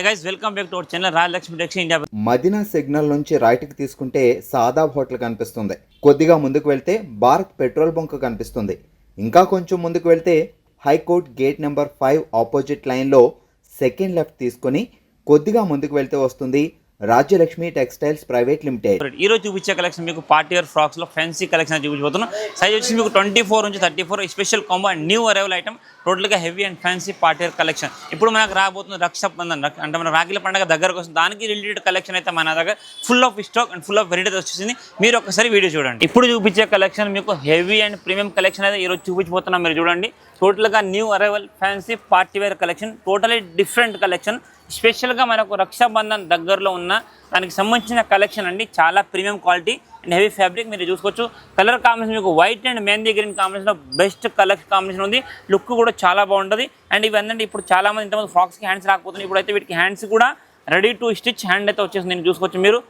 Hi guys, welcome back to our channel Rayalakshmi techs India. Madina signal నుంచి రైట్కి తీసుకుంటే Shadab hotel కనిపిస్తుంది. కొద్దిగా ముందుకు వెళ్తే భారత్ పెట్రోల్ బంక్ కనిపిస్తుంది. ఇంకా కొంచెం ముందుకు వెళ్తే హైకోర్ట్ గేట్ నెంబర్ 5 ఆపోజిట్ లైన్లో సెకండ్ లెఫ్ట్ తీసుకొని కొద్దిగా ముందుకు వెళ్తే వస్తుంది రాజ్యలక్ష్మి టెక్స్టైల్స్ ప్రైవేట్ లిమిటెడ్. ఈ రోజు చూపించే కలెక్షన్ మీకు పార్టీ వేర్ ఫ్రాక్స్ లో ఫ్యాన్సీ కలెక్షన్ చూపించబోతున్నాం. సైజ్ వచ్చి మీకు 24 నుంచి 34 special combo and new arrival item. Total గా heavy and fancy party wear collection. ఇప్పుడు మనకు రాబోతుంది రక్షాబంధన్, అంటే మన రాఖీల పండుగ దగ్గరకు వస్తుంది. దానికి రిలేటెడ్ కలెక్షన్ అయితే మన దగ్గర full of stock and full of varieties వచ్చేసింది. మీరు ఒకసారి వీడియో చూడండి. ఇప్పుడు చూపించే కలెక్షన్ మీకు హెవీ అండ్ ప్రీమియం కలెక్షన్ అయితే ఈరోజు చూపించబోతున్నాం. మీరు చూడండి, టోటల్గా new arrival fancy party wear collection, totally different collection. స్పెషల్గా మనకు రక్షాబంధన్ దగ్గరలో ఉన్న దానికి సంబంధించిన కలెక్షన్ అండి. చాలా premium quality and heavy fabric. మీరు చూసుకోవచ్చు కలర్ కాంబినేషన్ మీకు వైట్ అండ్ మెహందీ గ్రీన్ కాంబినేషన్లో బెస్ట్ కలర్ కాంబినేషన్ ఉంది. లుక్ కూడా చాలా బాగుంటుంది. అండ్ ఇవన్నీ ఇప్పుడు చాలామంది ఇంతమంది ఫ్రాక్స్కి హ్యాండ్స్ రాకపోతున్నాయి. ఇప్పుడైతే వీటికి హ్యాండ్స్ కూడా రెడీ టు స్టిచ్ హ్యాండ్ అయితే వచ్చేసింది. నేను చూసుకోవచ్చు మీరు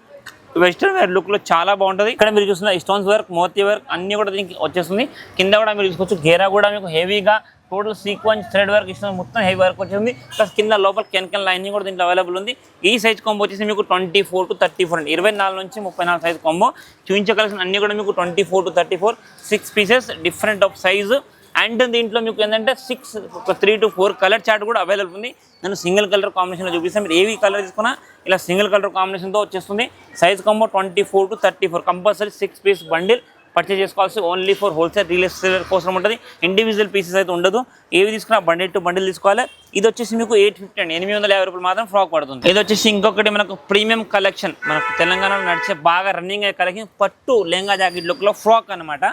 వెస్టర్న్ వేర్ లుక్లో చాలా బాగుంటుంది. ఇక్కడ మీరు చూస్తున్న స్టోన్స్ వర్క్, మోతీ వర్క్ అన్నీ కూడా దీనికి వచ్చేస్తుంది. కింద కూడా మీరు చూసుకోవచ్చు గేరా కూడా మీకు హెవీగా టోటల్ సీక్వెన్స్ థ్రెడ్ వర్క్ ఇస్తుంది. మొత్తం హెవీ వర్క్ వచ్చింది. ప్లస్ కింద లోపల కెన్ లైనింగ్ కూడా దీంట్లో అవైలబుల్ ఉంది. ఈ సైజ్ కాంబో వచ్చేసి మీకు 24 to 34 అండి. 24 నుంచి 34 సైజ్ కాంబో. చూపించే కలెక్షన్ అన్నీ కూడా మీకు 24 to 34 6 pieces different of size. And దీంట్లో మీకు ఏంటంటే 3 to 4 కలర్ చార్ట్ కూడా అవైలబుల్ ఉంది. నేను సింగిల్ కలర్ కాంబినేషన్లో చూపిస్తాను. మీరు ఏవి కలర్ తీసుకున్నా ఇలా సింగిల్ కలర్ కాంబినేషన్తో వచ్చేస్తుంది. Size combo 24 to 34 compulsory 6 piece bundle purchase చేసుకోవాల్సి ఓన్లీ ఫర్ హోల్సేల్ రీసేల్ కోసం ఉంటుంది. ఇండివిజువల్ పీసెస్ అయితే ఉండదు. ఏవి తీసుకున్నా బండిల్ టు బండిల్ తీసుకోవాలి. ఇది వచ్చేసి మీకు 850 అండి, 850 రూపాయలు మాత్రం ఫ్రాక్ పడుతుంది. ఇది వచ్చేసి ఇంకొకటి మనకు ప్రీమియం కలెక్షన్, మనకు తెలంగాణలో నడిచే బాగా రన్నింగ్ అయ్యే కలెక్షన్, పట్టు లెంగా జాకెట్ లుక్లో ఫ్రాక్ అనమాట.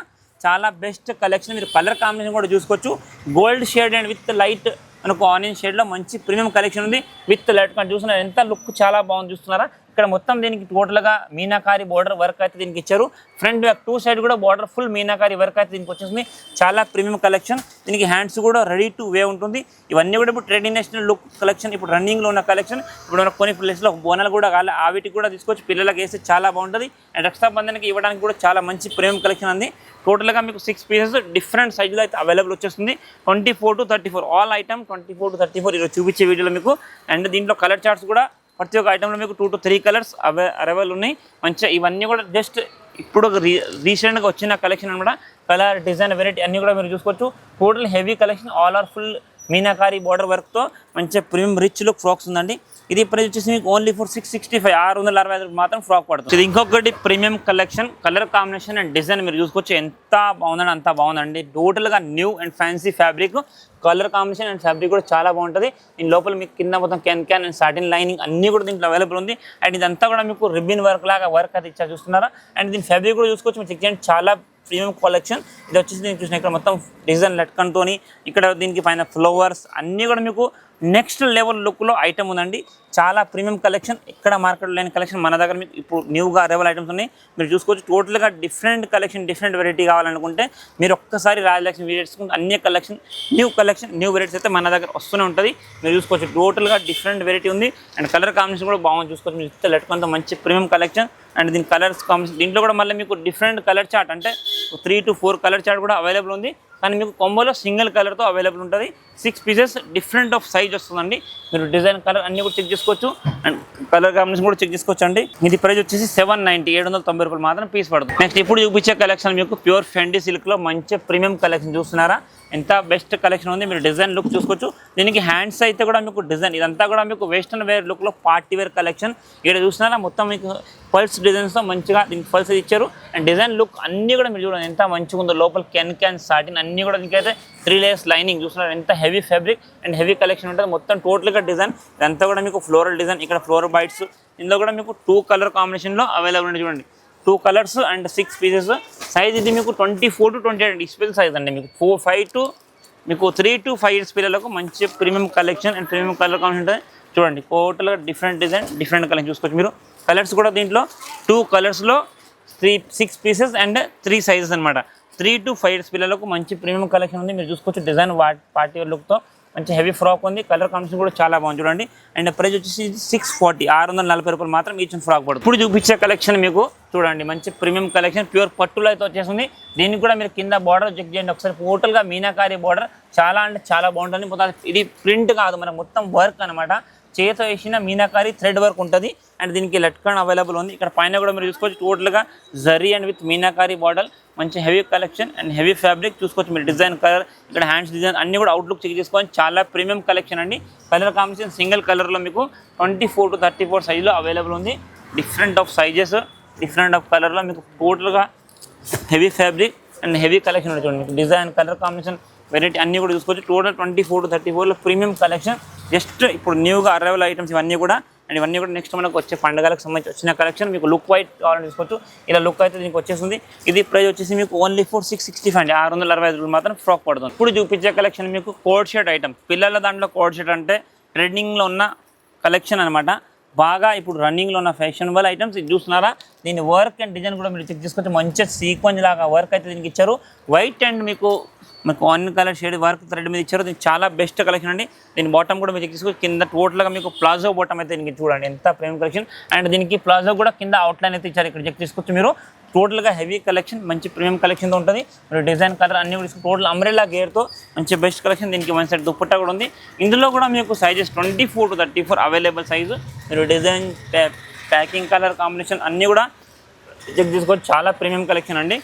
చాలా బెస్ట్ కలెక్షన్. మీరు కలర్ కాంబినేషన్ కూడా చూసుకోవచ్చు. Gold shade and with light మనకు ఆనియన్ షేడ్లో మంచి ప్రీమియం కలెక్షన్ ఉంది. విత్ లైట్ కానీ చూస్తున్నారు ఎంత లుక్ చాలా బాగుంది. చూస్తున్నారా ఇక్కడ మొత్తం దీనికి టోటల్గా మీనాకారి బోర్డర్ వర్క్ అయితే దీనికి ఇచ్చారు. ఫ్రంట్ బ్యాక్ 2 సైడ్ కూడా బోర్డర్ ఫుల్ మీనాకారి వర్క్ అయితే దీనికి వచ్చేసింది. చాలా ప్రీమియం కలెక్షన్. దీనికి హ్యాండ్స్ కూడా రెడీ టు వే ఉంటుంది. ఇవన్నీ కూడా ఇప్పుడు ట్రెడిషనల్ లుక్ కలెక్షన్, ఇప్పుడు రన్నింగ్లో ఉన్న కలెక్షన్. ఇప్పుడు మనకు కొన్ని ప్లేస్లో బోనాలు కూడా కావాలి, వీటికి కూడా తీసుకొచ్చి పిల్లలకి వేస్తే చాలా బాగుంటుంది. అండ్ రక్షాబంధన్కి ఇవ్వడానికి కూడా చాలా మంచి ప్రీమియం కలెక్షన్ ఉంది. టోటల్గా మీకు 6 పీసెస్ డిఫరెంట్ సైజులో అయితే అవైలబుల్ వచ్చేస్తుంది. 24 to 34 ఆల్ ఐటమ్ 24 to 34 ఈరోజు చూపించే వీడియోలో మీకు. అండ్ దీంట్లో కలర్ చార్ట్స్ కూడా ప్రతి ఒక్క ఐటెంలో మీకు 2 to 3 కలర్స్ అవైలబుల్ ఉన్నాయి. మంచిగా ఇవన్నీ కూడా జస్ట్ ఇప్పుడు రీసెంట్గా వచ్చిన కలెక్షన్ అనమాట. కలర్ డిజైన్ వెరైటీ అన్నీ కూడా మీరు చూసుకోవచ్చు. Total heavy collection, all or full meenakari border వర్క్తో మంచిగా ప్రీమియం రిచ్ లుక్ ఫ్రాక్స్ ఉందండి. ఇది ప్రైస్ వచ్చేసి మీకు ఓన్లీ ఫర్ 665 665 మాత్రం ఫ్రాక్ పడుతుంది. ఇది ఇంకొకటి premium collection, colour combination and design మీరు చూసుకోవచ్చు. ఎంత బాగుందండి, అంత బాగుందండి. టోటల్గా new and fancy fabric, colour combination and fabric కూడా చాలా బాగుంటుంది. దీని లోపల మీకు కింద మొత్తం క్యాన్ అండ్ సాటిన్ లైనింగ్ అన్నీ కూడా దీంట్లో అవైలబుల్ ఉంది. అండ్ ఇదంతా కూడా మీకు రిబ్బిన్ వర్క్ లాగా వర్క్ అయితే ఇచ్చారు చూస్తున్నారా. అండ్ దీని ఫ్యాబ్రిక్ కూడా చూసుకోవచ్చు. మీరు చెక్ చేయండి, చాలా ప్రీమియం కలెక్షన్. ఇది వచ్చేసి నేను చూసిన ఇక్కడ మొత్తం డిజైన్ లట్కన్తో, ఇక్కడ దీనికి పైన ఫ్లవర్స్ అన్నీ కూడా మీకు నెక్స్ట్ లెవెల్ లుక్లో ఐటమ్ ఉందండి. చాలా ప్రీమియం కలెక్షన్, ఇక్కడ మార్కెట్లో లేని కలెక్షన్ మన దగ్గర మీకు ఇప్పుడు న్యూగా అరైవల్ ఐటమ్స్ ఉన్నాయి. మీరు చూసుకోవచ్చు. టోటల్గా డిఫరెంట్ కలెక్షన్, డిఫరెంట్ వెరైటీ కావాలనుకుంటే మీరు ఒక్కసారి రాయలక్ష్మి వీడియోస్ అన్ని కలెక్షన్, న్యూ వెరైటీస్ అయితే మన దగ్గర వస్తూనే ఉంటుంది. మీరు చూసుకోవచ్చు. టోటల్గా డిఫరెంట్ వెరైటీ ఉంది. అండ్ కలర్ కాంబినేషన్ కూడా బాగుంది. చూసుకోవచ్చు. మీరు లెట్కొంత మంచి ప్రీమియం కలెక్షన్. అండ్ దీని కలర్స్ కాంబినేషన్ దీంట్లో కూడా మళ్ళీ మీకు డిఫరెంట్ కలర్ చార్ట్, అంటే 3 to 4 కలర్ చార్ట్ కూడా అవైలబుల్ ఉంది. కానీ మీకు కాంబోలో సింగిల్ కలర్తో అవైలబుల్ ఉంటుంది. 6 పీసెస్ డిఫరెంట్ ఆఫ్ సైజ్ వస్తుందండి. మీరు డిజైన్ కలర్ అన్నీ కూడా చెక్ చేసుకోవచ్చు. అండ్ కలర్ కాంబినేషన్ కూడా చెక్ చేసుకోవచ్చు అండి. ఇది ప్రైస్ వచ్చేసి 790 790 రూపాయలు మాత్రం పీస్ పడుతుంది. నెక్స్ట్ ఇప్పుడు చూపించే కలెక్షన్ మీకు ప్యూర్ ఫెండీ సిల్క్లో మంచి ప్రీమియం కలెక్షన్. చూస్తున్నారా ఎంత బెస్ట్ కలెక్షన్ ఉంది. మీరు డిజైన్ లుక్ చూసుకోవచ్చు. దీనికి హ్యాండ్స్ అయితే కూడా మీకు డిజైన్, ఇదంతా కూడా మీకు వెస్టర్న్ వేర్ లుక్లో పార్టీ వేర్ కలెక్షన్. ఇక్కడ చూస్తున్నారా మొత్తం మీకు పల్స్ డిజైన్స్తో మంచిగా దీనికి పల్స్ ఇచ్చారు. అండ్ డిజైన్ లుక్ అన్నీ కూడా మీరు చూడండి ఎంత మంచిగా ఉందో. లోపల క్యాన్ సాటిన్ అన్నీ కూడా దీనికైతే 3 layers లైనింగ్. చూస్తున్నారు ఎంత heavy fabric and heavy collection ఉంటుంది. మొత్తం టోటల్గా డిజైన్ ఇదంతా కూడా మీకు ఫ్లోరల్ డిజైన్. ఇక్కడ ఫ్లోరల్ బైట్స్, ఇందులో కూడా మీకు 2 కలర్ కాంబినేషన్లో అవైలబుల్ ఉంది. చూడండి 2 కలర్స్ అండ్ 6 పీసెస్. సైజ్ ఇది మీకు 24 to 28 స్పెల్ సైజ్ అండి. మీకు 3 to 5 years పిల్లలకు మంచి premium collection and premium colour combination ఉంటుంది. చూడండి టోటల్గా డిఫరెంట్ డిజైన్, డిఫరెంట్ కలెక్షన్ చూసుకోవచ్చు. మీరు కలర్స్ కూడా దీంట్లో 2 కలర్స్లో 6 పీసెస్ అండ్ 3 సైజెస్ అనమాట. 3 to 5 years పిల్లలకు మంచి ప్రీమియం కలెక్షన్ ఉంది. మీరు చూసుకోవచ్చు. డిజైన్ పార్టీ వేర్ లుక్తో మంచి హెవీ ఫ్రాక్ ఉంది. కలర్ కాంబినేషన్ కూడా చాలా బాగుంది. చూడండి. అండ్ ప్రైస్ వచ్చేసి 640 640 రూపాయలు మాత్రం ఈచ్ ఫ్రాక్ పడుతుంది. ఇప్పుడు చూపించే కలెక్షన్ మీకు చూడండి మంచి ప్రీమియం కలెక్షన్, ప్యూర్ పట్టులో అయితే వచ్చేసింది. దీనికి కూడా మీరు కింద బార్డర్ చెక్ చేయండి ఒకసారి. టోటల్గా మీనాకారి బార్డర్ చాలా అంటే చాలా బాగుంటుంది. ఇది ప్రింట్ కాదు, మనకు మొత్తం వర్క్ అనమాట. చేత వేసిన మీనాకారి థ్రెడ్ వర్క్ ఉంటుంది అండ్ దీనికి లట్కన్ అవైలబుల్ ఉంది. ఇక్కడ పైన కూడా మీరు చూసుకోవచ్చు టోటల్గా zari and with meenakari border, మంచి heavy collection and heavy fabric చూసుకోవచ్చు మీరు. డిజైన్ కలర్ ఇక్కడ హ్యాండ్స్ డిజైన్ అన్ని కూడా అవుట్లుక్ చెక్ చేసుకోవచ్చు. చాలా ప్రీమియం కలెక్షన్ అండి. కలర్ కాంబినేషన్ సింగిల్ కలర్లో మీకు 24 to 34 సైజులో అవైలబుల్ ఉంది. Different of sizes, different of కలర్లో మీకు టోటల్గా heavy fabric and heavy collection ఉంటుంది చూడండి. మీకు డిజైన్ కలర్ కాంబినేషన్ వెరైటీ అన్నీ కూడా చూసుకోవచ్చు. టోటల్ 24 to 34లో ప్రీమియం కలెక్షన్. జస్ట్ ఇప్పుడు న్యూగా అరైవల్ ఐటమ్స్ ఇవన్నీ కూడా, అండ్ ఇవన్నీ కూడా నెక్స్ట్ మనకు వచ్చే పండుగలకు సంబంధించి వచ్చిన కలెక్షన్. మీకు లుక్ వైట్ కావాలని తీసుకోవచ్చు. ఇలా లుక్ అయితే దీనికి వచ్చేస్తుంది. ఇది ప్రైస్ వచ్చేసి మీకు ఓన్లీ ఫర్ 665 అండి. 665 రూపాయలు మాత్రం ఫ్రాక్ పడుతుంది. ఇప్పుడు చూపించే కలెక్షన్ మీకు కోడ్ షర్ట్ ఐటమ్. పిల్లల దాంట్లో కోడ్ షర్ట్ అంటే ట్రెండింగ్లో ఉన్న కలెక్షన్ అనమాట. బాగా ఇప్పుడు రన్నింగ్లో ఉన్న ఫ్యాషనబుల్ ఐటమ్స్. ఇది చూస్తున్నారా, దీని వర్క్ అండ్ డిజైన్ కూడా మీరు చెక్ చేసుకోవచ్చు. మంచిగా సీక్వెన్స్ లాగా వర్క్ అయితే దీనికి ఇచ్చారు. వైట్ అండ్ మీకు one colour shade work thread మీద ఇచ్చారు. దీనికి చాలా బెస్ట్ కలెక్షన్ అండి. దీని బాటమ్ కూడా మీరు చెక్ చేసుకోవచ్చు. కింద టోటల్గా మీకు ప్లాజో బాటమ్ అయితే దీనికి చూడండి ఎంత ప్రీమియం కలెక్షన్. అండ్ దీనికి ప్లాజో కూడా కింద అవుట్లైన్ అయితే ఇచ్చారు. ఇక్కడ చెక్ చేసుకోవచ్చు మీరు. టోటల్గా హెవీ కలెక్షన్, మంచి ప్రీమియం కలెక్షన్తో ఉంటుంది. మీరు డిజైన్ కలర్ అన్ని కూడా టోటల్ అంబ్రెల్లా గేర్తో మంచి బెస్ట్ కలెక్షన్. దీనికి వన్ సైడ్ దుప్పట్టా కూడా ఉంది. ఇందులో కూడా మీకు సైజెస్ 24 to 34 అవైలబుల్ సైజు. మీరు డిజైన్ ప్యాకింగ్ కలర్ కాంబినేషన్ అన్నీ కూడా చెక్ చేసుకోవచ్చు. చాలా ప్రీమియం కలెక్షన్ అండి.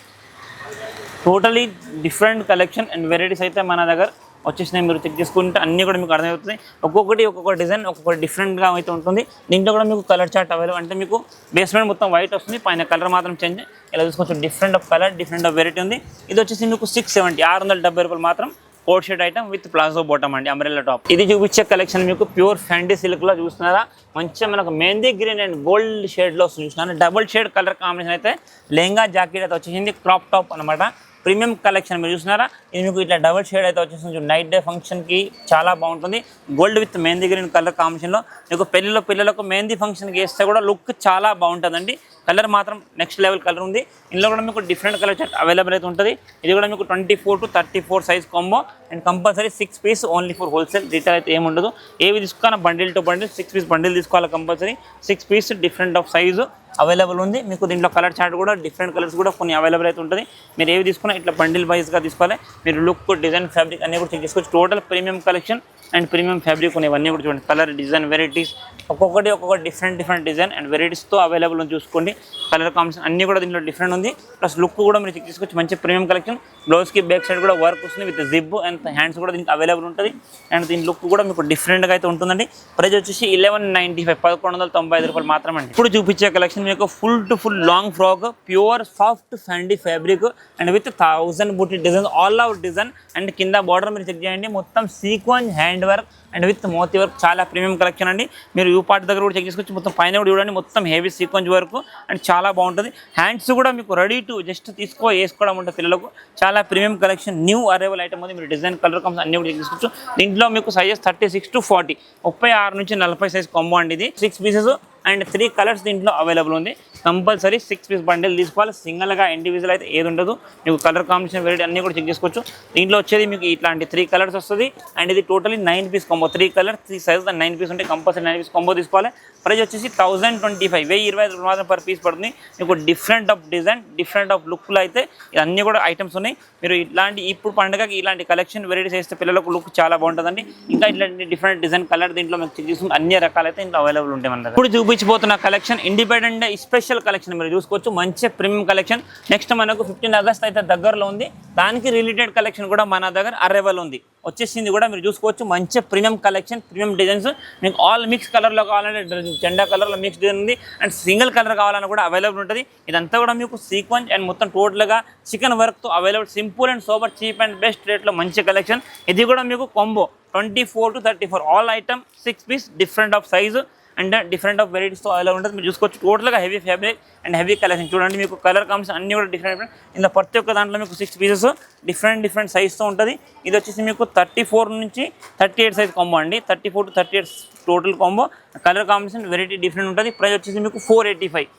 Totally different collection and varieties అయితే మన దగ్గర వచ్చేసినాయి. మీరు చెక్ చేసుకుంటే అన్నీ కూడా మీకు అర్థమవుతుంది. ఒక్కొక్క డిజైన్ ఒక్కొక్క డిఫరెంట్గా అయితే ఉంటుంది. దీంట్లో కూడా మీకు కలర్ చార్ట్ అవైలబుల్. అంటే మీకు బేస్మెంట్ మొత్తం వైట్ వస్తుంది, పైన కలర్ మాత్రం చేంజ్. ఇలా చూసుకోవచ్చు different of colour, different of variety ఉంది. ఇది వచ్చేసి మీకు 670 670 రూపాయలు మాత్రం coat shirt item with palazzo bottom అండి, అంబ్రెల్లా టాప్. ఇది చూపించే కలెక్షన్ మీకు ప్యూర్ ఫ్యాండీ సిల్క్లో చూస్తున్నారా. మంచిగా మనకు మెహందీ గ్రీన్ అండ్ గోల్డ్ షేడ్లో చూస్తున్నాను. డబుల్ షేడ్ కలర్ కాంబినేషన్ అయితే లెహంగా జాకెట్ అయితే వచ్చేసింది. క్రాప్ టాప్ అనమాట. ప్రీమియం కలెక్షన్ మీరు చూస్తున్నారా. ఇది మీకు ఇట్లా డబుల్ షేడ్ అయితే వచ్చేసింది. నైట్ డే ఫంక్షన్కి చాలా బాగుంటుంది. Gold with mehndi green colour కాంబినేషన్లో మీకు పిల్లలకు మెహందీ ఫంక్షన్కి వేస్తే కూడా లుక్ చాలా బాగుంటుందండి. కలర్ మాత్రం నెక్స్ట్ లెవెల్ కలర్ ఉంది. ఇందులో కూడా మీకు డిఫరెంట్ కలర్ చార్ట్ అవైలబుల్ అయితే ఉంటుంది. ఇది కూడా మీకు 24 to 34 size combo and compulsory 6 piece only for wholesale. Retail అయితే ఏమి ఉండదు. ఏవి తీసుకున్నా bundle to bundle 6 piece bundle తీసుకోవాలి compulsory. 6 piece different of size available ఉంది. మీకు దీంట్లో కలర్ చార్ట్ కూడా డిఫరెంట్ కలర్స్ కూడా కొన్ని అవైలబుల్ అయితే ఉంటుంది. మీరు ఏవి తీసుకున్నా ఇట్లా బండిల్ వైజ్గా తీసుకోవాలి. మీరు లుక్, డిజైన్, ఫ్యాబ్రిక్ అన్నీ కూడా చెక్ చేసుకోవచ్చు. Total premium collection and premium fabric ఉన్నాయి. ఇవన్నీ కూడా చూడండి. కలర్, డిజైన్, వెరైటీస్ ఒక్కొక్క డిఫరెంట్ డిజైన్ అండ్ వెరైటీస్తో అవైలబుల్ ఉంది. చూసుకోండి కలర్ కాంబినేషన్ అన్నీ కూడా దీంట్లో డిఫరెంట్ ఉంది. ప్లస్ లుక్ కూడా మీరు చెక్ చేసుకోవచ్చు. మంచి ప్రీమియం కలెక్షన్. బ్లౌజ్కి బ్యాక్ సైడ్ కూడా వర్క్ వస్తుంది విత్ జిప్ అండ్ హ్యాండ్స్ కూడా దీనికి అవైలబుల్ ఉంటుంది. అండ్ దీని లుక్ కూడా మీకు డిఫరెంట్గా అయితే ఉంటుందండి. ప్రైస్ వచ్చేసి 1195 1195 రూపాయలు మాత్రమే అండి. ఇప్పుడు చూపించే కలెక్షన్ మీకు full to full long frock, pure soft ఫ్యాండీ fabric and with 1000 booti design, all out design and కింద బార్డర్ మీరు చెక్ చేయండి. మొత్తం sequence hand work and with మోతీ వర్క్. చాలా ప్రీమియం కలెక్షన్ అండి. మీరు యూ పార్ట్ దగ్గర కూడా చెక్ చేసుకోవచ్చు. మొత్తం పైన కూడా చూడండి, మొత్తం హెవీ సీక్వెన్స్ వర్క్ అండ్ చాలా బాగుంటుంది. హ్యాండ్స్ కూడా మీకు రెడీ టు జస్ట్ వేసుకోవడం ఉంటుంది పిల్లలకు. చాలా premium collection, new arrival item ఉంది. మీరు డిజైన్, కలర్ కాంబినేషన్ అన్ని కూడా చెక్ చేసుకోవచ్చు. దీంట్లో మీకు సైజెస్ 36 to 40 36 నుంచి 40 సైజ్ కాంబో అండి. ఇది 6 పీసెస్ అండ్ 3 కలర్స్ దీంట్లో అవైలబుల్ ఉంది. కంపల్సరీ 6 పీస్ బండిల్ తీసుకోవాలి. సింగిల్గా ఇండివిజువల్ అయితే ఏది ఉండదు. మీకు కలర్ కాంబినేషన్ వెరైటీ అన్నీ కూడా చెక్ చేసుకోవచ్చు. దీంట్లో వచ్చేది మీకు ఇట్లాంటి 3 కలర్స్ వస్తుంది అండ్ ఇది totally 9 piece combo. 3 colour 3 size 9 piece ఉంటే కంపల్సరీ 9 పీస్ కాంబో తీసుకోవాలి. ప్రైస్ వచ్చేసి 1025 1025 మాత్రం పర్ పీస్ పడుతుంది. మీకు different of design, different of లుక్లో అయితే ఇవన్నీ కూడా ఐటమ్స్ ఉన్నాయి. మీరు ఇట్లాంటి ఇప్పుడు పండుగకి ఇలాంటి కలెక్షన్ వెరైటీస్ వేస్తే పిల్లలకు లుక్ చాలా బాగుంటుందండి. ఇంకా ఇట్లాంటి డిఫరెంట్ డిజైన్, కలర్ దీంట్లో మీకు చెక్ చేసుకుంటే అన్ని రకాలైతే ఇంట్లో అవైలబుల్ ఉంటాయి మన దగ్గర. ఇప్పుడు చూపించబోతున్న collection independent day special collection మీరు చూసుకోవచ్చు. మంచి ప్రీమియం కలెక్షన్. నెక్స్ట్ మనకు 15 ఆగస్ట్ అయితే దగ్గరలో ఉంది. దానికి రిలేటెడ్ కలెక్షన్ కూడా మన దగ్గర అరైవల్ ఉంది, వచ్చేసింది కూడా మీరు చూసుకోవచ్చు. మంచి ప్రీమియం కలెక్షన్, ప్రీమియం డిజైన్స్. మీకు ఆల్ మిక్స్ కలర్లో కావాలంటే జెండా కలర్లో మిక్స్ డిజైన్ ఉంది అండ్ సింగిల్ కలర్ కావాలన్నా కూడా అవైలబుల్ ఉంటుంది. ఇదంతా కూడా మీకు సీక్వెన్స్ అండ్ మొత్తం టోటల్గా చికెన్ వర్క్తో available. Simple and super cheap and best రేట్లో మంచి కలెక్షన్. ఇది కూడా మీకు combo 24 to 34 all item 6 piece different of size and different of వెరైటీస్తో అవైలబుల్ ఉంటుంది. మీరు చూసుకోవచ్చు టోటల్గా heavy fabric and heavy collection. చూడండి మీకు కలర్ కాంబినేషన్ అన్నీ కూడా డిఫరెంట్. ఇలా ప్రతి ఒక్క దాంట్లో మీకు 6 పీసెస్ డిఫరెంట్ సైజ్తో ఉంటుంది. ఇది వచ్చేసి మీకు 34 నుంచి 38 సైజ్ కాంబో అండి. 34 to 38 total combo. Colour combination variety different ఉంటుంది. ప్రైస్ వచ్చేసి మీకు 485.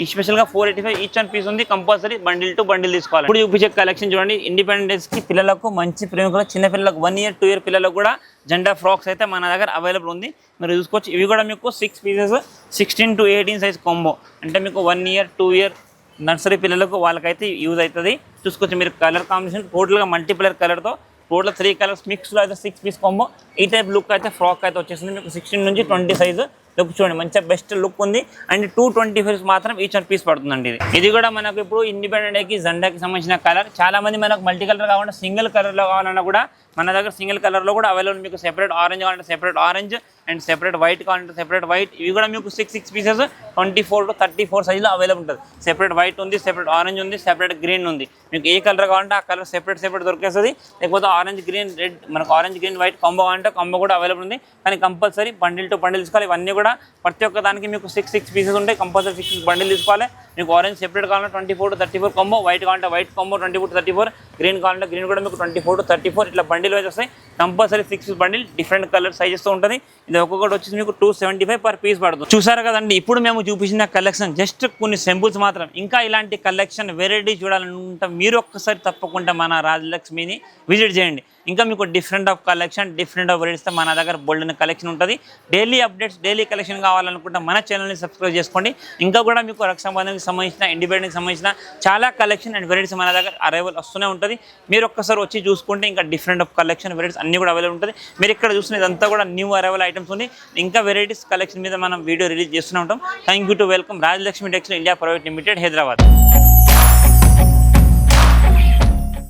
ఈ స్పెషల్గా 485 ఈచ్ అండ్ పీస్ ఉంది. కంపల్సరీ బండిల్ టు బండిల్ తీసుకోవాలి. ఇప్పుడు చూపించే కలెక్షన్ చూడండి. ఇండిపెండెన్స్కి పిల్లలకు మంచి ప్రేమికులు, చిన్న పిల్లలకు 1 year 2 year పిల్లలకు కూడా జెండా ఫ్రాక్స్ అయితే మన దగ్గర అవైలబుల్ ఉంది. మీరు చూసుకోవచ్చు. ఇవి కూడా మీకు 6 పీసెస్ 16 to 18 సైజ్ కాంబో. అంటే మీకు 1 year 2 year నర్సరీ పిల్లలకు వాళ్ళకైతే యూజ్ అవుతుంది. చూసుకోవచ్చు మీరు. కలర్ కాంబినేషన్ టోటల్గా మల్టీప్లర్ కలర్తో టోటల్ 3 కలర్స్ మిక్స్లో అయితే 6 పీస్ కాంబో. ఈ టైప్ లుక్ అయితే ఫ్రాక్ అయితే వచ్చేసింది మీకు 16 నుంచి 20 సైజు లుక్ చూడండి, మంచిగా బెస్ట్ లుక్ ఉంది. అండ్ 225 మాత్రం ఈచ్ వన్ పీస్ పడుతుందండి. ఇది కూడా మనకు ఇప్పుడు ఇండిపెండెంట్ డేకి జెండాకి సంబంధించిన కలర్. చాలా మంది మనకు మల్టీ కలర్ కావాలంటే సింగిల్ కలర్లో కావాలన్నా కూడా మన దగ్గర సింగిల్ కలర్లో కూడా అవైలబుల్. మీకు సెపరేట్ ఆరెంజ్ కావాలంటే separate orange and separate white కావాలంటే సెపరేట్ వైట్. ఇవి కూడా మీకు 6 పీసెస్ 24 to 34 సైజులో అవైలబుల్ ఉంటుంది. సెపరేట్ వైట్ ఉంది, సెపరేట్ ఆరెంజ్ ఉంది, సెపరేట్ గ్రీన్ ఉంది. మీకు ఏ కలర్ కావాలంటే ఆ కలర్ సెపరేట్ దొరికేస్తుంది. లేకపోతే ఆరెంజ్ గ్రీన్ రెడ్, మనకు ఆరెంజ్ గ్రీన్ వైట్ కాంబో కావాలంటే కాంబో కూడా అవైలబుల్ ఉంది. కానీ కంపల్సరీ బండిల్ టు బండిల్ తీసుకోవాలి. ఇవన్నీ కూడా ప్రతి ఒక్క దానికి మీకు 6 పీసెస్ ఉంటాయి. కంపల్సరీ 6 బండిల్ తీసుకోవాలి. మీకు ఆరెంజ్ సెపరేట్ కావాలంటే 24 to 34 కాంబో, వైట్ కావాలంటే వైట్ కాంబో 24 to 34, గ్రీన్ కావాలంటే గ్రీన్ కూడా మీకు 24 to 34 ఇట్లా బండిల్ వైజ్ వస్తాయి. కంపల్సరీ 6 బండిల్ డిఫరెంట్ కలర్ సైజెస్తో ఉంటుంది. ఇది ఒక్కొక్కటి వచ్చేసి మీకు 275 per పీస్ పడుతుంది. చూసారు కదండి, ఇప్పుడు మేము చూపించిన కలెక్షన్ జస్ట్ కొన్ని సింపుల్స్ మాత్రం. ఇంకా ఇలాంటి కలెక్షన్ వెరైటీ చూడాలనుకుంటే మీరు ఒక్కసారి తప్పకుండా మన రాజలక్ష్మిని విజిట్ చేయండి. ఇంకా మీకు different of collection, different of వెరైటీస్తో మన దగ్గర బోల్డెన్ కలెక్షన్ ఉంటుంది. డైలీ అప్డేట్స్, డైలీ కలెక్షన్ కావాలనుకుంటే మన ఛానల్ని సబ్స్క్రైబ్ చేసుకోండి. ఇంకా కూడా మీకు రక్షాబంధన్కి సంబంధించిన, ఇండిపెండెంట్కి సంబంధించిన చాలా కలెక్షన్ అండ్ వెరైటీస్ మన దగ్గర అరైవల్ వస్తూనే ఉంటుంది. మీరు ఒక్కసారి వచ్చి చూసుకుంటే ఇంకా డిఫరెంట్ ఆఫ్ కలెక్షన్, వెరైటీస్ అన్నీ కూడా అవైలబుల్ ఉంటుంది. మీరు ఇక్కడ చూసిన ఇదంతా కూడా న్యూ అరైవల్ ఐటమ్స్ ఉంది. ఇంకా వెరైటీస్ కలెక్షన్ మీద మనం వీడియో రిలీజ్ చేస్తూనే ఉంటాం. Thank you to welcome Rajalakshmi textile India private limited, Hyderabad.